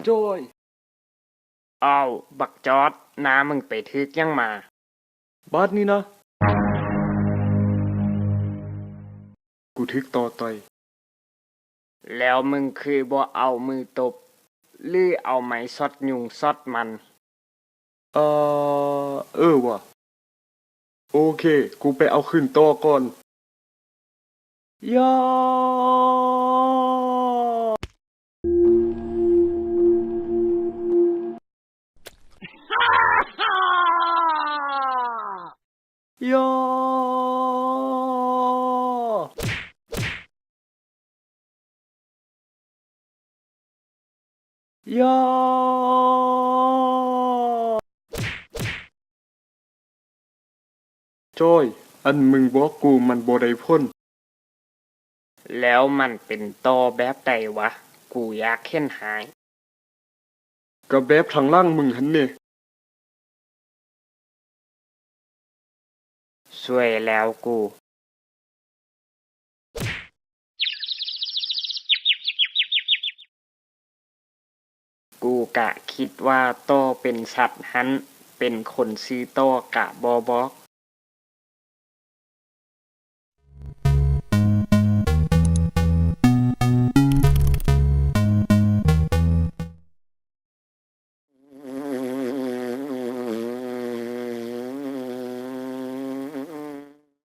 จอยอ้าวบักจอดน้ามึงไปทึกยังมาบาดนี้นะกูทึกต่อต่อยแล้วมึงคือบ่เอามือตบหรือเอาไม้ซอดยุงซอดมันว่ะโอเคกูไปเอาขึ้นต่อก่อนยายายาจอยอันมึงบอกกูมันบ่ได้พ้นแล้วมันเป็นตอแบบใดวะกูอยากเห็นหายก็แบบทางล่างมึงหันเนี่ยช่วยแล้วกูกะคิดว่าโตเป็นสัตว์หันเป็นคนซื้อโตกะบอบอก